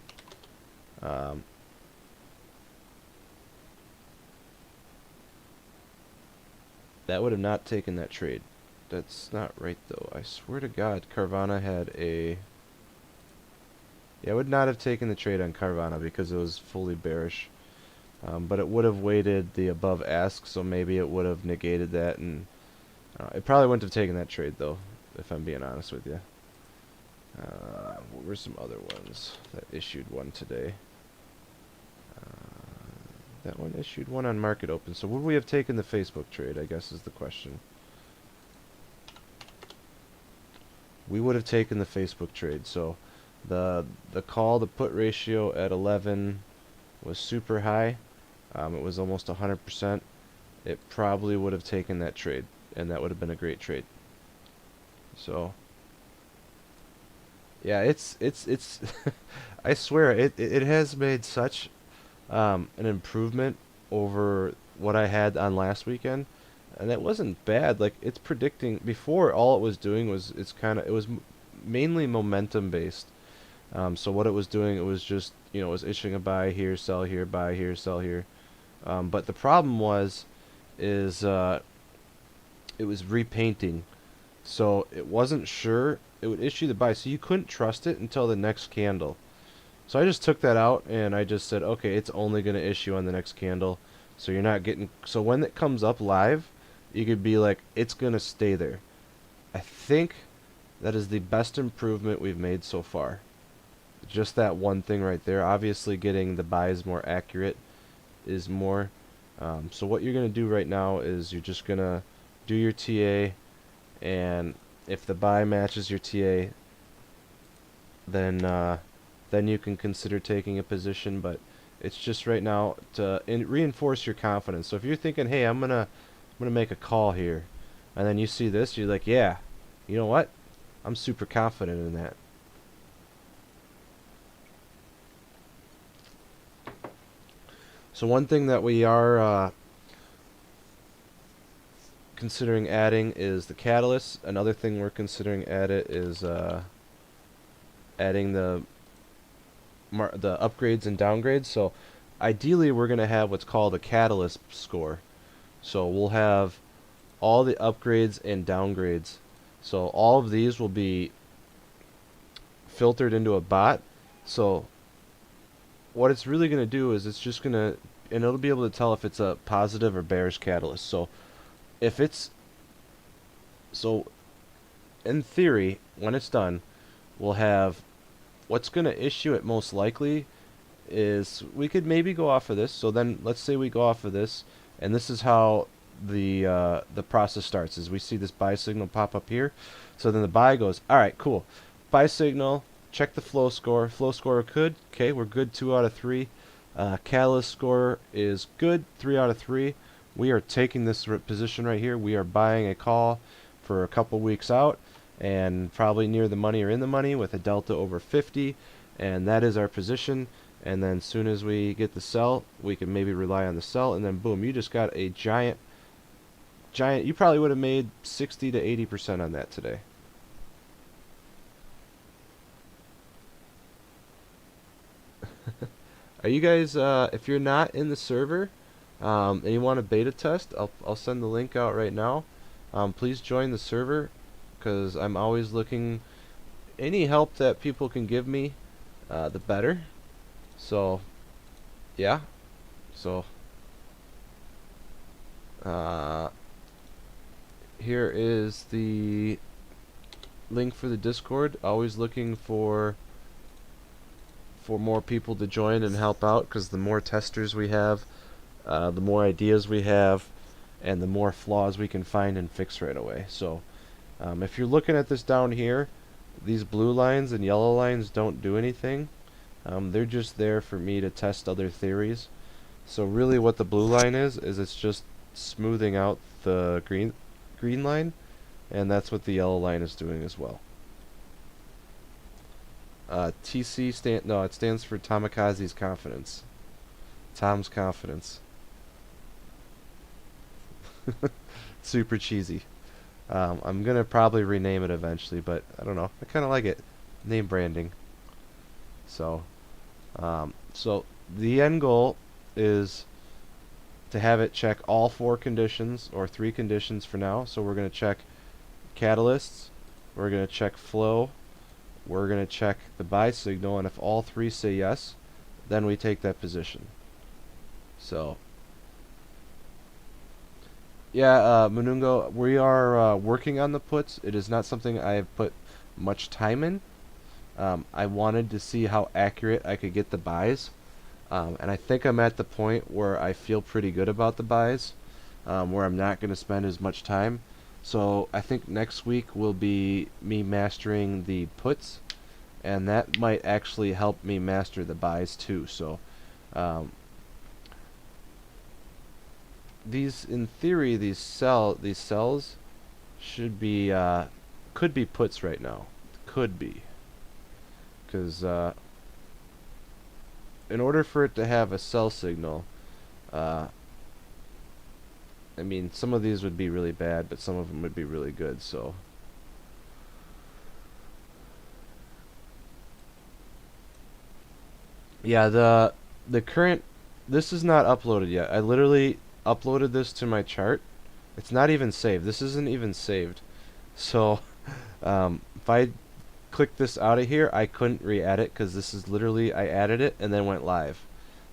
S1: That would have not taken that trade. That's not right, though. I swear to God, Carvana had a... Yeah, I would not have taken the trade on Carvana because it was fully bearish. But it would have weighted the above ask, so maybe it would have negated that, and it probably wouldn't have taken that trade, though, if I'm being honest with you. What were some other ones that issued one today? That one issued one on market open. So would we have taken the Facebook trade, I guess is the question. We would have taken the Facebook trade. So the call to put ratio at 11 was super high. It was almost 100%. It probably would have taken that trade, and that would have been a great trade. So yeah, it's I swear it has made such an improvement over what I had on last weekend, and it wasn't bad. Like, it's predicting. Before, all it was doing was it was mainly momentum based. So what it was doing, it was just, it was issuing a buy here, sell here, buy here, sell here. But the problem is it was repainting, so it wasn't sure. It would issue the buy, so you couldn't trust it until the next candle. So I just took that out and I just said, okay, it's only going to issue on the next candle. So you're not getting... So when it comes up live, you could be like, it's going to stay there. I think that is the best improvement we've made so far. Just that one thing right there. Obviously getting the buys more accurate is more. So what you're going to do right now is you're just going to do your TA, and if the buy matches your TA, then you can consider taking a position. But it's just right now to reinforce your confidence. So if you're thinking, hey, I'm gonna make a call here, and then you see this, you're like, yeah, you know what? I'm super confident in that. So one thing that we are considering adding is the catalyst. Another thing we're considering is adding the upgrades and downgrades. So ideally we're going to have what's called a catalyst score. So we'll have all the upgrades and downgrades. So all of these will be filtered into a bot. So what it's really going to do is it's just going to, and it'll be able to tell if it's a positive or bearish catalyst. So if it's, so in theory, when it's done, we'll have what's going to issue it most likely is, we could maybe go off of this. So then let's say we go off of this, and this is how the process starts, is we see this buy signal pop up here. So then the buy goes, all right, cool, buy signal, check the flow score. Flow score good, okay, we're good, 2 out of 3. Catalyst score is good, 3 out of 3. We are taking this position right here. We are buying a call for a couple weeks out, and probably near the money or in the money with a delta over 50, and that is our position. And then as soon as we get the sell, we can maybe rely on the sell, and then boom, you just got a giant, you probably would have made 60 to 80% on that today. Are you guys, if you're not in the server and you want a beta test, I'll send the link out right now. Please join the server, because I'm always looking, any help that people can give me, the better. So yeah, so here is the link for the Discord. Always looking for more people to join and help out, because the more testers we have, the more ideas we have, and the more flaws we can find and fix right away. So if you're looking at this down here, these blue lines and yellow lines don't do anything. They're just there for me to test other theories. So really what the blue line is it's just smoothing out the green green line, and that's what the yellow line is doing as well. TC it stands for Tamikaze's confidence. Tom's confidence. Super cheesy. I'm gonna probably rename it eventually, but I don't know. I kind of like it. Name branding. So the end goal is to have it check all 4 conditions, or 3 conditions for now. So we're gonna check catalysts, we're gonna check flow, we're gonna check the buy signal, and if all 3 say yes, then we take that position. So yeah, Munungo, we are working on the puts. It is not something I have put much time in. I wanted to see how accurate I could get the buys, and I think I'm at the point where I feel pretty good about the buys, where I'm not going to spend as much time. So I think next week will be me mastering the puts, and that might actually help me master the buys too. So these, in theory, these cells should be could be puts right now. Could be, because in order for it to have a sell signal, I mean, some of these would be really bad, but some of them would be really good. So yeah, the current, this is not uploaded yet. I literally uploaded this to my chart. It's not even saved. This isn't even saved. So if I click this out of here, I couldn't re-add it, because this is literally, I added it and then went live.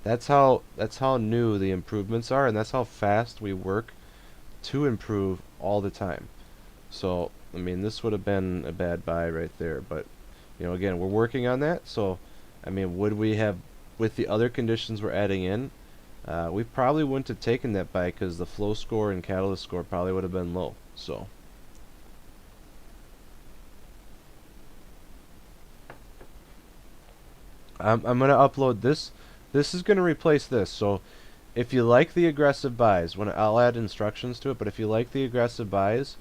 S1: That's how new the improvements are, and that's how fast we work to improve all the time. So I mean, this would have been a bad buy right there, but you know, again, we're working on that. So I mean, would we have, with the other conditions we're adding in, we probably wouldn't have taken that buy, because the flow score and catalyst score probably would have been low. So I'm going to upload this. This is going to replace this. So if you like the aggressive buys, I'll add instructions to it, but if you like the aggressive buys,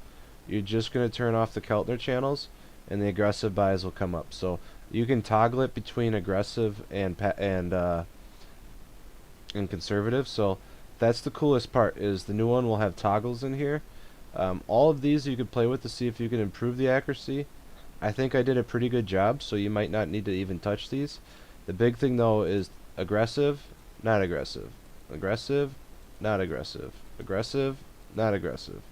S1: you're just going to turn off the Keltner channels, and the aggressive buys will come up. So you can toggle it between aggressive and conservative. So that's the coolest part, is the new one will have toggles in here. All of these you could play with to see if you can improve the accuracy. I think I did a pretty good job, so you might not need to even touch these. The big thing though is aggressive, not aggressive, aggressive, not aggressive, aggressive, not aggressive.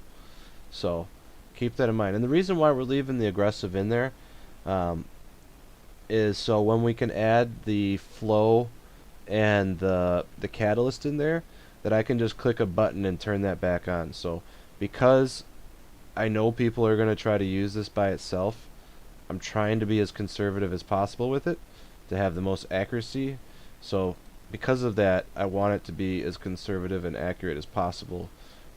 S1: So keep that in mind. And the reason why we're leaving the aggressive in there is so when we can add the flow and the catalyst in there, that I can just click a button and turn that back on. So because I know people are going to try to use this by itself, I'm trying to be as conservative as possible with it to have the most accuracy. So because of that, I want it to be as conservative and accurate as possible,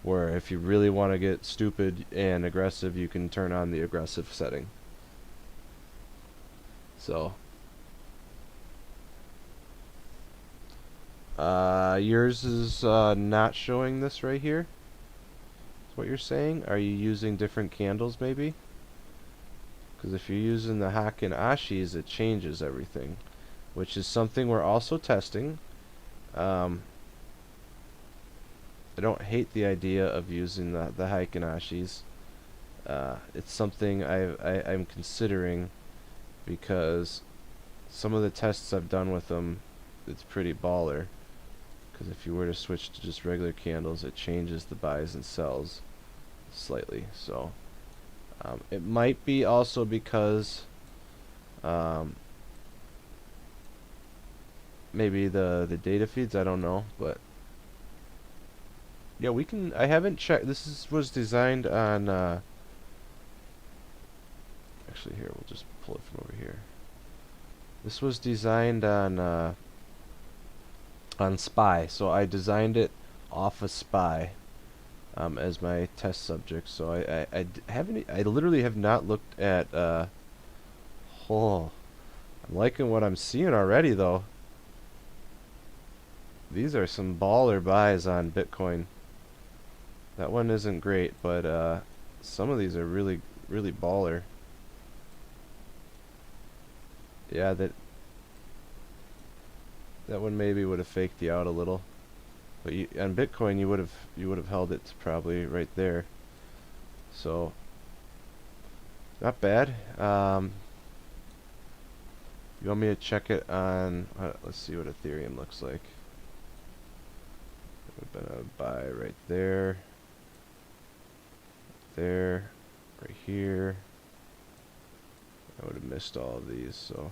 S1: where if you really want to get stupid and aggressive, you can turn on the aggressive setting. So yours is not showing this right here. That's what you're saying. Are you using different candles maybe? Because if you're using the Hak and Ashis, it changes everything, which is something we're also testing. I don't hate the idea of using the Hak and Ashis. It's something I'm considering, because some of the tests I've done with them, it's pretty baller. Because if you were to switch to just regular candles, it changes the buys and sells slightly. So it might be also because maybe the data feeds, I don't know, but yeah, we can. I haven't checked. Was designed on actually, here, we'll just pull it from over here. This was designed on SPY, so I designed it off of SPY as my test subject. So I literally have not looked at oh, I'm liking what I'm seeing already though. These are some baller buys on Bitcoin. That one isn't great, but some of these are really, really baller. Yeah, that one maybe would have faked you out a little. But on Bitcoin, you would have held it to probably right there. So not bad. You want me to check it on? Let's see what Ethereum looks like. It would have been a buy right there, there, right here. I would have missed all of these. So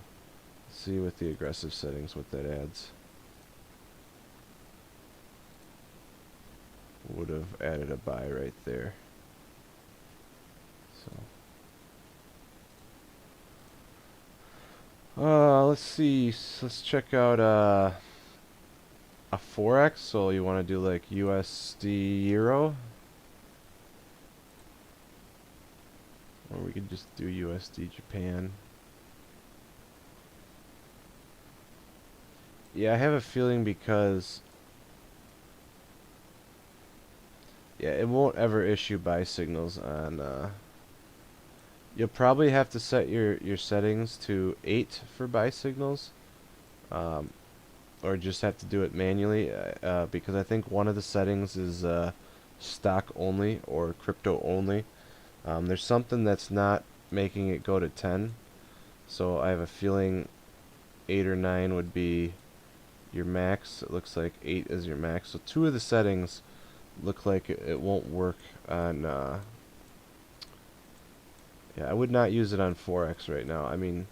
S1: let's see with the aggressive settings what that adds. Would have added a buy right there. So let's see. Let's check out a forex. So you want to do like USD Euro, or we could just do USD Japan. Yeah, I have a feeling because yeah, it won't ever issue buy signals on. You'll probably have to set your settings to 8 for buy signals, um, or just have to do it manually, because I think one of the settings is stock only or crypto only. There's something that's not making it go to 10, so I have a feeling 8 or 9 would be your max. It looks like 8 is your max. So two of the settings look like it won't work on. Yeah, I would not use it on Forex right now. I mean,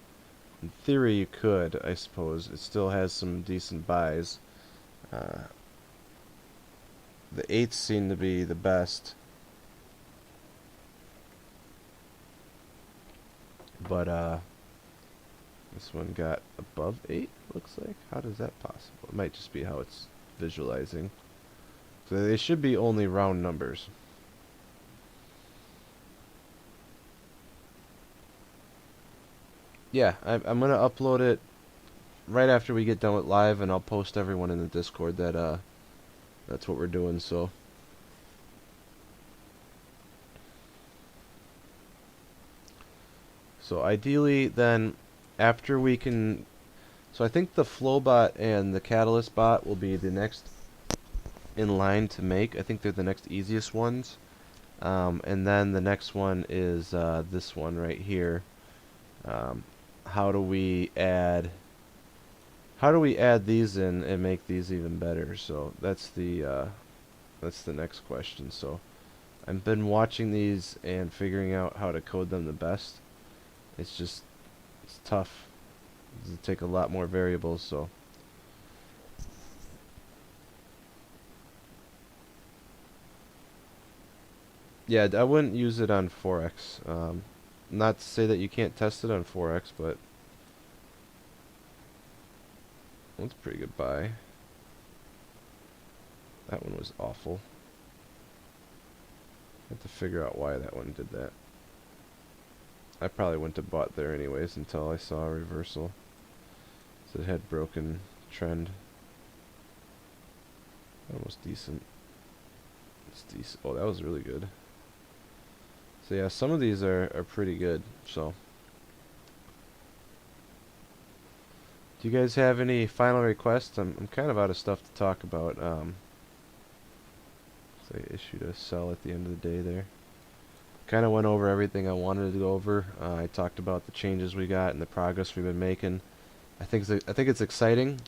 S1: in theory you could, I suppose. It still has some decent buys. Uh, the 8s seem to be the best. But this one got above 8, looks like. How does that possible? It might just be how it's visualizing. So they should be only round numbers. Yeah, I'm gonna upload it right after we get done with live, and I'll post everyone in the Discord that that's what we're doing. So ideally, then after we can, so I think the Flowbot and the Catalyst bot will be the next in line to make. I think they're the next easiest ones. And then the next one is this one right here. Um, how do we add these in and make these even better? So that's the next question. So I've been watching these and figuring out how to code them the best. It's tough. It take a lot more variables. So yeah, I wouldn't use it on Forex. Not to say that you can't test it on Forex, but that's a pretty good buy. That one was awful. I have to figure out why that one did that. I probably wouldn't have bought there anyways until I saw a reversal. So it had broken trend. Almost decent. It's decent. Oh, that was really good. So yeah, some of these are pretty good. So do you guys have any final requests? I'm kind of out of stuff to talk about. So I issued a sell at the end of the day there. Kind of went over everything I wanted to go over. I talked about the changes we got and the progress we've been making. I think it's exciting.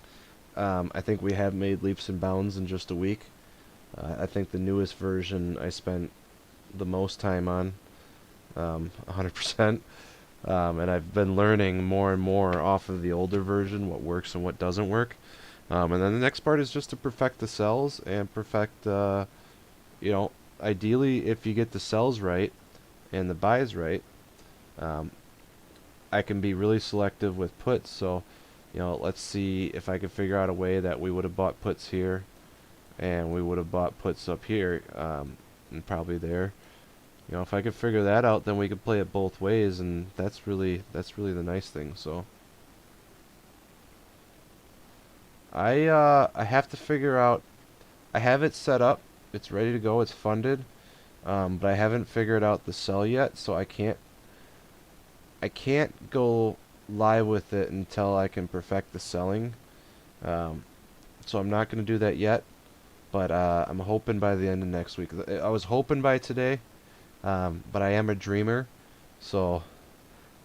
S1: I think we have made leaps and bounds in just a week. I think the newest version I spent the most time on, 100%. And I've been learning more and more off of the older version, what works and what doesn't work. And then the next part is just to perfect the cells and perfect, ideally if you get the cells right and the buys right, I can be really selective with puts. So, let's see if I can figure out a way that we would have bought puts here and we would have bought puts up here, and probably there. If I could figure that out, then we could play it both ways, and that's really the nice thing. So I have to figure out. I have it set up. It's ready to go. It's funded. but I haven't figured out the sell yet, so I can't go live with it until I can perfect the selling. Um, so I'm not going to do that yet, but I'm hoping by the end of next week. I was hoping by today, but I am a dreamer, so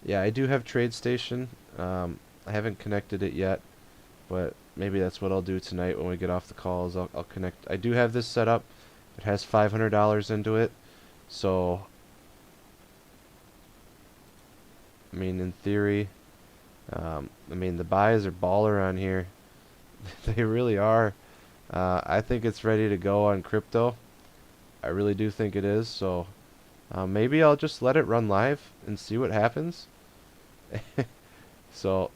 S1: yeah, I do have TradeStation. I haven't connected it yet, but maybe that's what I'll do tonight when we get off the calls. I'll connect. I do have this set up. It has $500 into it, so I mean, in theory, I mean the buys are baller on here. They really are. I think it's ready to go on crypto. I really do think it is. So maybe I'll just let it run live and see what happens. So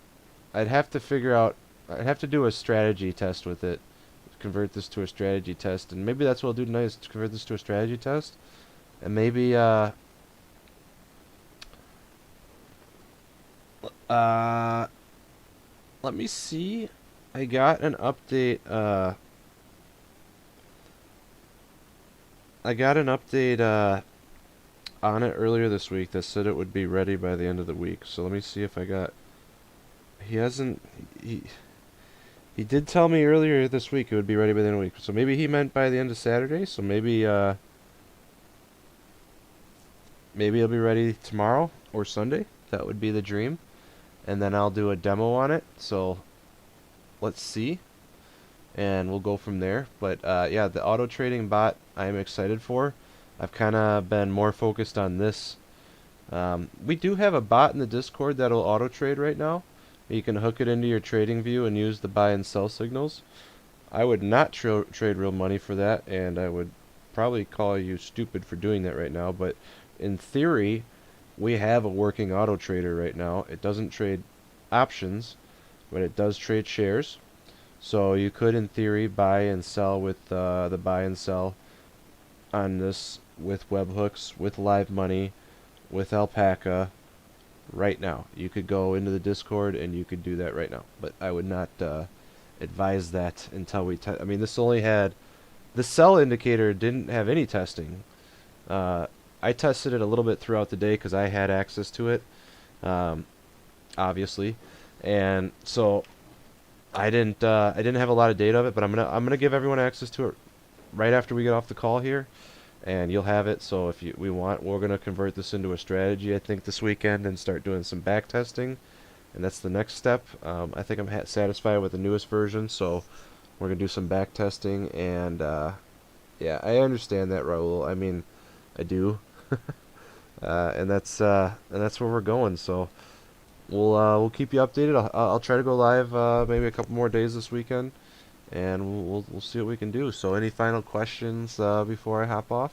S1: I'd have to figure out. I'd have to do a strategy test with it. Convert this to a strategy test, and maybe that's what I'll do tonight is to convert this to a strategy test, and maybe uh let me see. I got an update. I got an update on it earlier this week that said it would be ready by the end of the week. So let me see if I got. He hasn't. He he did tell me earlier this week it would be ready by the end of the week. So maybe he meant by the end of Saturday. So maybe it'll be ready tomorrow or Sunday. That would be the dream. And then I'll do a demo on it. So let's see, and we'll go from there. But yeah, the auto trading bot I am excited for. I've kind of been more focused on this. We do have a bot in the Discord that'll auto trade right now. You can hook it into your trading view and use the buy and sell signals. I would not trade real money for that, and I would probably call you stupid for doing that right now. But in theory, we have a working auto trader right now. It doesn't trade options, but it does trade shares. So you could, in theory, buy and sell with the buy and sell on this with webhooks, with live money, with alpaca right now. You could go into the Discord and you could do that right now. But I would not advise that until I mean, this only had the sell indicator didn't have any testing. Uh, I tested it a little bit throughout the day because I had access to it, um, obviously, and so I didn't have a lot of data of it. But I'm gonna give everyone access to it right after we get off the call here, and you'll have it. So if we're gonna convert this into a strategy, I think this weekend, and start doing some back testing, and that's the next step. I think I'm satisfied with the newest version, so we're gonna do some back testing, and yeah, I understand that, Raul. I mean, I do, and that's where we're going. So we'll keep you updated. I'll try to go live maybe a couple more days this weekend, and we'll see what we can do. So any final questions before I hop off?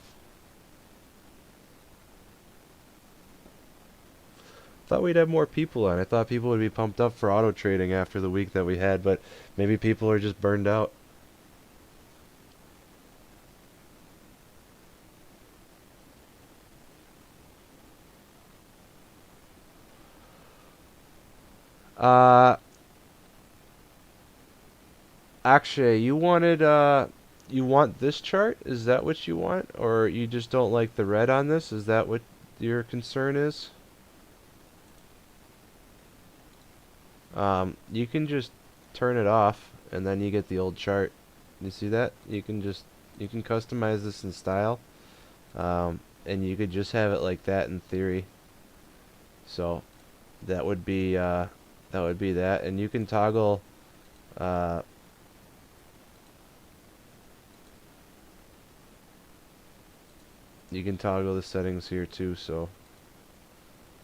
S1: Thought we'd have more people on. I thought people would be pumped up for auto trading after the week that we had, but maybe people are just burned out. Uh, Akshay, you want this chart? Is that what you want, or you just don't like the red on this? Is that what your concern is? You can just turn it off, and then you get the old chart. You see that? You can customize this in style, and you could just have it like that in theory. So that would be that, and you can toggle. Uh, you can toggle the settings here too. So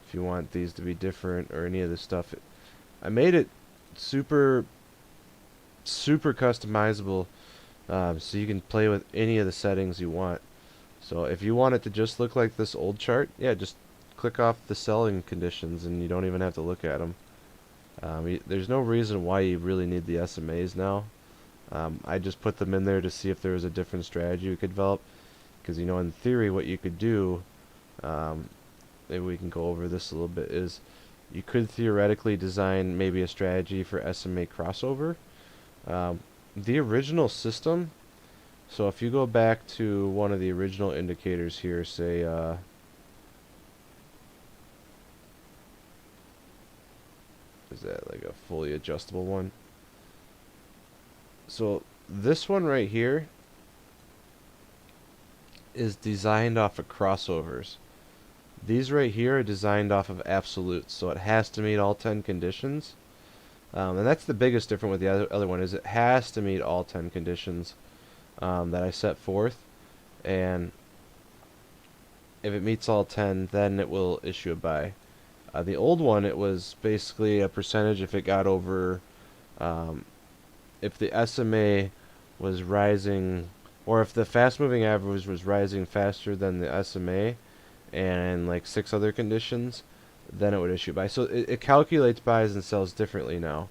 S1: if you want these to be different or any of this stuff, I made it super super customizable, so you can play with any of the settings you want. So if you want it to just look like this old chart, yeah, just click off the selling conditions and you don't even have to look at them. There's no reason why you really need the SMAs now. I just put them in there to see if there was a different strategy we could develop. Because, in theory, what you could do, maybe we can go over this a little bit, is you could theoretically design maybe a strategy for SMA crossover. The original system So if you go back to one of the original indicators here, say is that like a fully adjustable one? So this one right here is designed off of crossovers. These right here are designed off of absolutes, so it has to meet all 10 conditions. And that's the biggest difference with the other one, is it has to meet all 10 conditions that I set forth. And if it meets all 10, then it will issue a buy. The old one, it was basically a percentage if it got over, if the SMA was rising, or if the fast moving average was rising faster than the SMA and like 6 other conditions, then it would issue buy. So it calculates buys and sells differently now.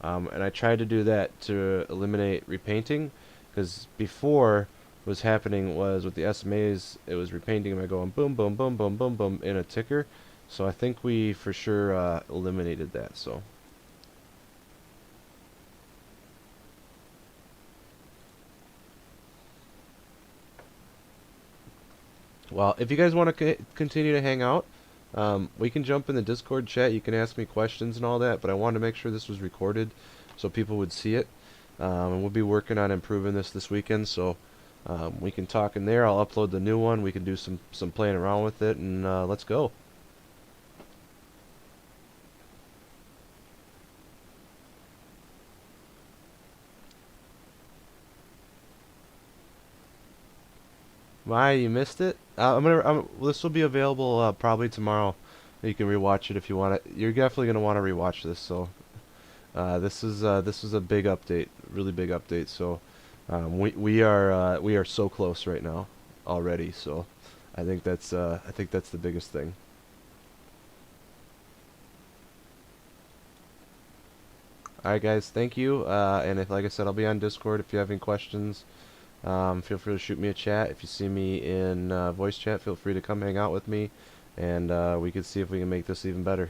S1: And I tried to do that to eliminate repainting, because before was happening was with the SMAs, it was repainting by going boom, boom, boom, boom, boom, boom in a ticker. So I think we for sure eliminated that. So well, if you guys want to continue to hang out, we can jump in the Discord chat. You can ask me questions and all that, but I wanted to make sure this was recorded so people would see it. And we'll be working on improving this weekend, so we can talk in there. I'll upload the new one. We can do some playing around with it, and let's go. Why, you missed it? This will be available probably tomorrow. You can rewatch it if you want it. You're definitely gonna want to rewatch this. So this is a big update, really big update. So we are so close right now already. So I think that's the biggest thing. All right, guys. Thank you. And if, like I said, I'll be on Discord if you have any questions. Feel free to shoot me a chat. If you see me in voice chat, feel free to come hang out with me, and we can see if we can make this even better.